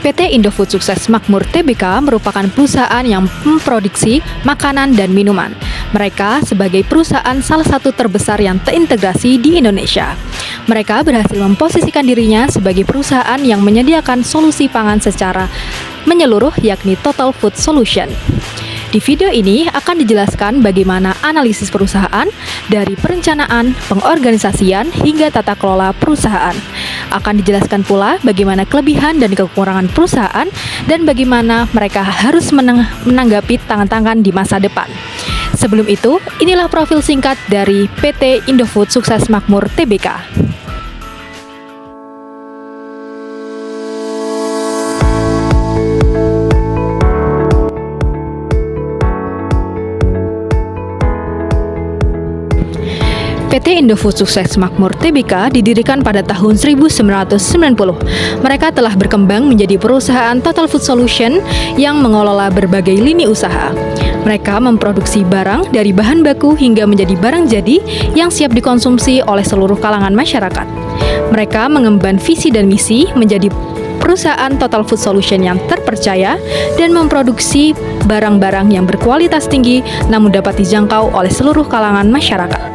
PT Indofood Sukses Makmur Tbk merupakan perusahaan yang memproduksi makanan dan minuman. Mereka sebagai perusahaan salah satu terbesar yang terintegrasi di Indonesia. Mereka berhasil memposisikan dirinya sebagai perusahaan yang menyediakan solusi pangan secara menyeluruh, yakni Total Food Solution. Di video ini akan dijelaskan bagaimana analisis perusahaan dari perencanaan, pengorganisasian, hingga tata kelola perusahaan. Akan dijelaskan pula bagaimana kelebihan dan kekurangan perusahaan dan bagaimana mereka harus menanggapi tantangan di masa depan. Sebelum itu, inilah profil singkat dari PT Indofood Sukses Makmur Tbk. PT Indofood Sukses Makmur Tbk didirikan pada tahun 1990. Mereka telah berkembang menjadi perusahaan Total Food Solution yang mengelola berbagai lini usaha. Mereka memproduksi barang dari bahan baku hingga menjadi barang jadi yang siap dikonsumsi oleh seluruh kalangan masyarakat. Mereka mengemban visi dan misi menjadi perusahaan Total Food Solution yang terpercaya dan memproduksi barang-barang yang berkualitas tinggi namun dapat dijangkau oleh seluruh kalangan masyarakat.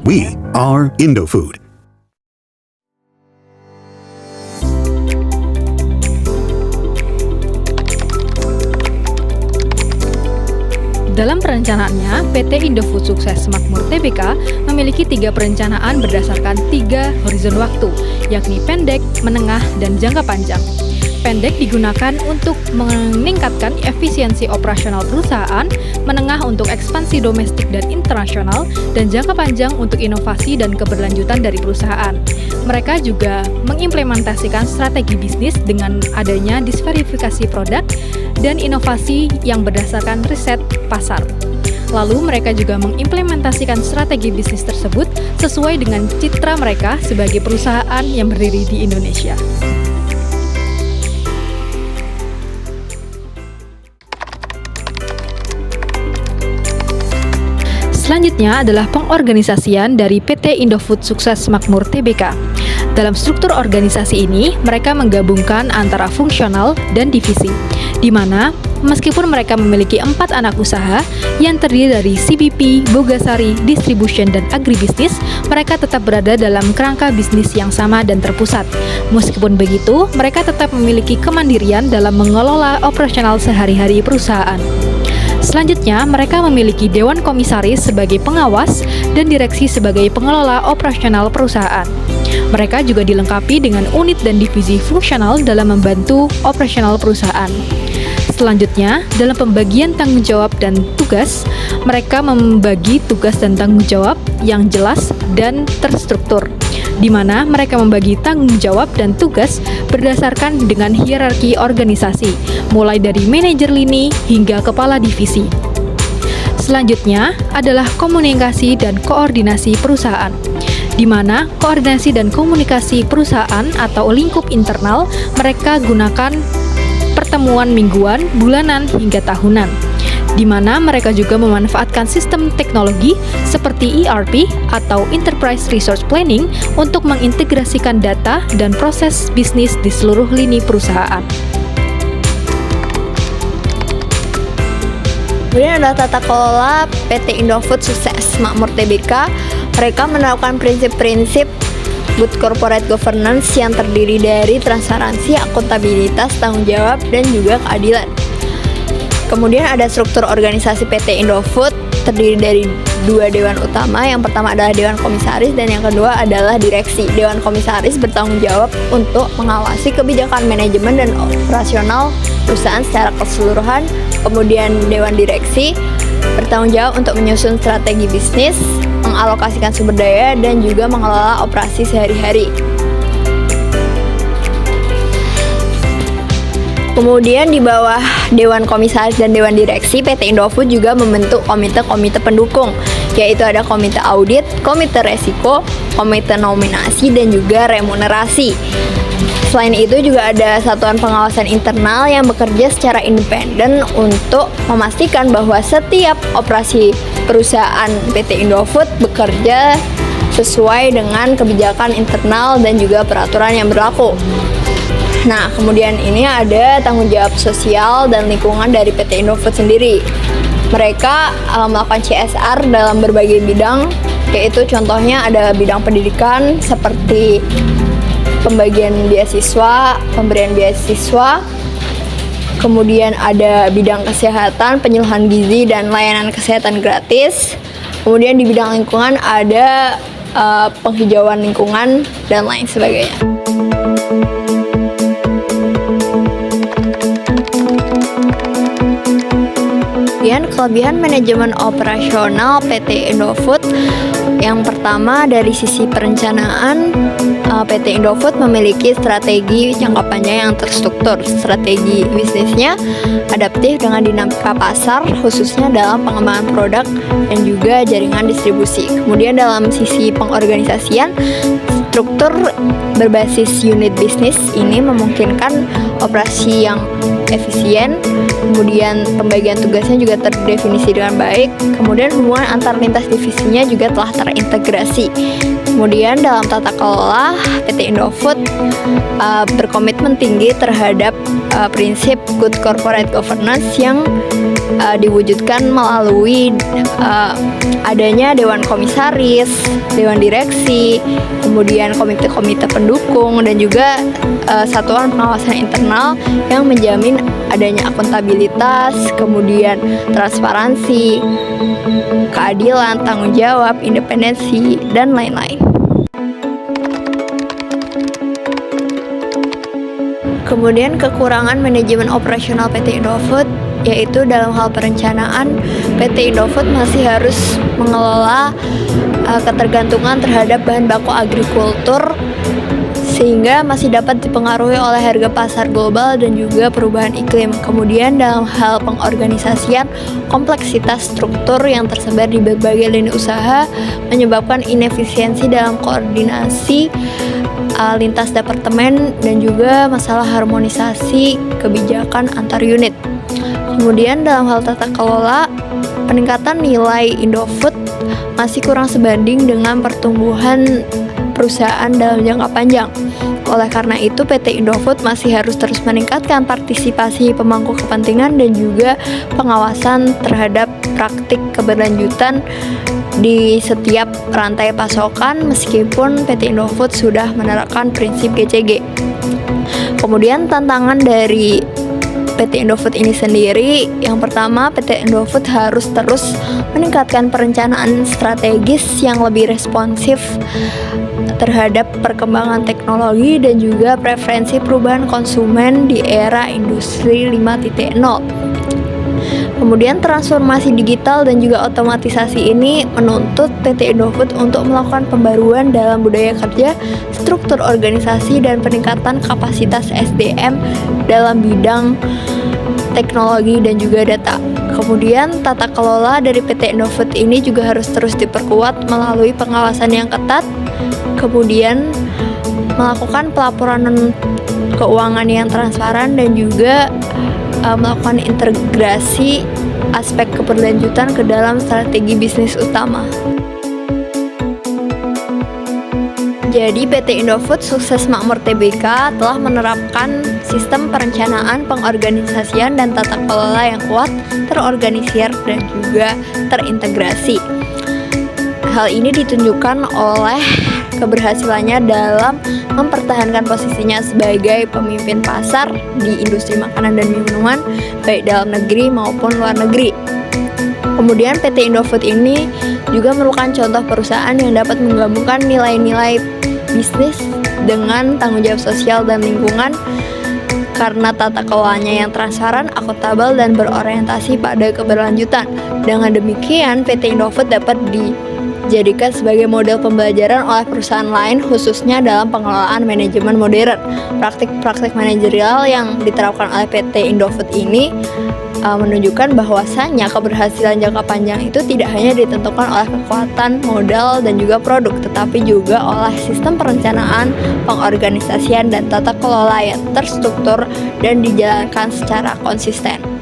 We are Indofood. Dalam perencanaannya, PT Indofood Sukses Makmur Tbk memiliki 3 perencanaan berdasarkan 3 horizon waktu, yakni pendek, menengah, dan jangka panjang. Pendek digunakan untuk meningkatkan efisiensi operasional perusahaan, menengah untuk ekspansi domestik dan internasional, dan jangka panjang untuk inovasi dan keberlanjutan dari perusahaan. Mereka juga mengimplementasikan strategi bisnis dengan adanya diversifikasi produk dan inovasi yang berdasarkan riset pasar. Lalu mereka juga mengimplementasikan strategi bisnis tersebut sesuai dengan citra mereka sebagai perusahaan yang berdiri di Indonesia. Selanjutnya adalah pengorganisasian dari PT Indofood Sukses Makmur Tbk. Dalam struktur organisasi ini, mereka menggabungkan antara fungsional dan divisi, di mana meskipun mereka memiliki 4 anak usaha yang terdiri dari CBP, Bogasari, Distribution, dan Agribisnis, mereka tetap berada dalam kerangka bisnis yang sama dan terpusat. Meskipun begitu, mereka tetap memiliki kemandirian dalam mengelola operasional sehari-hari perusahaan. Selanjutnya, mereka memiliki Dewan Komisaris sebagai pengawas dan direksi sebagai pengelola operasional perusahaan. Mereka juga dilengkapi dengan unit dan divisi fungsional dalam membantu operasional perusahaan. Selanjutnya, dalam pembagian tanggung jawab dan tugas, mereka membagi tugas dan tanggung jawab yang jelas dan terstruktur, di mana mereka membagi tanggung jawab dan tugas berdasarkan dengan hierarki organisasi, mulai dari manajer lini hingga kepala divisi. Selanjutnya adalah komunikasi dan koordinasi perusahaan, di mana koordinasi dan komunikasi perusahaan atau lingkup internal mereka gunakan pertemuan mingguan, bulanan, hingga tahunan, di mana mereka juga memanfaatkan sistem teknologi seperti ERP atau Enterprise Resource Planning untuk mengintegrasikan data dan proses bisnis di seluruh lini perusahaan. Kemudian ada tata kelola PT Indofood Sukses Makmur Tbk. Mereka menerapkan prinsip-prinsip Good Corporate Governance yang terdiri dari transparansi, akuntabilitas, tanggung jawab, dan juga keadilan. Kemudian ada struktur organisasi PT Indofood terdiri dari 2 dewan utama. Yang pertama adalah Dewan Komisaris dan yang kedua adalah direksi. Dewan Komisaris bertanggung jawab untuk mengawasi kebijakan manajemen dan operasional perusahaan secara keseluruhan. Kemudian Dewan Direksi bertanggung jawab untuk menyusun strategi bisnis, mengalokasikan sumber daya, dan juga mengelola operasi sehari-hari. Kemudian di bawah Dewan Komisaris dan Dewan Direksi, PT Indofood juga membentuk komite-komite pendukung, yaitu ada komite audit, komite resiko, komite nominasi, dan juga remunerasi. Selain itu juga ada satuan pengawasan internal yang bekerja secara independen untuk memastikan bahwa setiap operasi perusahaan PT Indofood bekerja sesuai dengan kebijakan internal dan juga peraturan yang berlaku. Nah, kemudian ini ada tanggung jawab sosial dan lingkungan dari PT Indofood sendiri. Mereka melakukan CSR dalam berbagai bidang, yaitu contohnya ada bidang pendidikan seperti pembagian beasiswa, pemberian beasiswa, kemudian ada bidang kesehatan, penyuluhan gizi dan layanan kesehatan gratis. Kemudian di bidang lingkungan ada penghijauan lingkungan dan lain sebagainya. Kemudian kelebihan manajemen operasional PT Indofood, yang pertama dari sisi perencanaan, PT Indofood memiliki strategi jangka panjang yang terstruktur. Strategi bisnisnya adaptif dengan dinamika pasar, khususnya dalam pengembangan produk dan juga jaringan distribusi. Kemudian dalam sisi pengorganisasian, struktur berbasis unit bisnis ini memungkinkan operasi yang efisien, kemudian pembagian tugasnya juga terdefinisi dengan baik, kemudian hubungan antar lintas divisinya juga telah terintegrasi. Kemudian dalam tata kelola, PT Indofood berkomitmen tinggi terhadap prinsip good corporate governance yang diwujudkan melalui adanya dewan komisaris, dewan direksi, kemudian komite-komite pendukung, dan juga satuan pengawasan internal yang menjamin adanya akuntabilitas, kemudian transparansi, keadilan, tanggung jawab, independensi, dan lain-lain. Kemudian kekurangan manajemen operasional PT Indofood, yaitu dalam hal perencanaan, PT Indofood masih harus mengelola ketergantungan terhadap bahan baku agrikultur, sehingga masih dapat dipengaruhi oleh harga pasar global dan juga perubahan iklim. Kemudian dalam hal pengorganisasian, kompleksitas struktur yang tersebar di berbagai lini usaha menyebabkan inefisiensi dalam koordinasi lintas departemen dan juga masalah harmonisasi kebijakan antar unit. Kemudian dalam hal tata kelola, peningkatan nilai Indofood masih kurang sebanding dengan pertumbuhan perusahaan dalam jangka panjang. Oleh karena itu, PT Indofood masih harus terus meningkatkan partisipasi pemangku kepentingan dan juga pengawasan terhadap praktik keberlanjutan di setiap rantai pasokan, meskipun PT Indofood sudah menerapkan prinsip GCG. Kemudian tantangan dari PT Indofood ini sendiri, yang pertama, PT Indofood harus terus meningkatkan perencanaan strategis yang lebih responsif terhadap perkembangan teknologi dan juga preferensi perubahan konsumen di era industri 5.0. Kemudian transformasi digital dan juga otomatisasi ini menuntut PT Indofood untuk melakukan pembaruan dalam budaya kerja, struktur organisasi, dan peningkatan kapasitas SDM dalam bidang teknologi dan juga data. Kemudian tata kelola dari PT Indofood ini juga harus terus diperkuat melalui pengawasan yang ketat, kemudian melakukan pelaporan keuangan yang transparan dan juga melakukan integrasi aspek keberlanjutan ke dalam strategi bisnis utama. Jadi PT Indofood Sukses Makmur Tbk telah menerapkan sistem perencanaan, pengorganisasian, dan tata kelola yang kuat, terorganisir, dan juga terintegrasi. Hal ini ditunjukkan oleh keberhasilannya dalam mempertahankan posisinya sebagai pemimpin pasar di industri makanan dan minuman, baik dalam negeri maupun luar negeri. Kemudian PT Indofood ini juga merupakan contoh perusahaan yang dapat menggabungkan nilai-nilai bisnis dengan tanggung jawab sosial dan lingkungan karena tata kelolanya yang transparan, akuntabel, dan berorientasi pada keberlanjutan. Dengan demikian, PT Indofood dapat dijadikan sebagai model pembelajaran oleh perusahaan lain, khususnya dalam pengelolaan manajemen modern. Praktik-praktik manajerial yang diterapkan oleh PT Indofood ini menunjukkan bahwasannya keberhasilan jangka panjang itu tidak hanya ditentukan oleh kekuatan modal dan juga produk, tetapi juga oleh sistem perencanaan, pengorganisasian, dan tata kelola yang terstruktur dan dijalankan secara konsisten.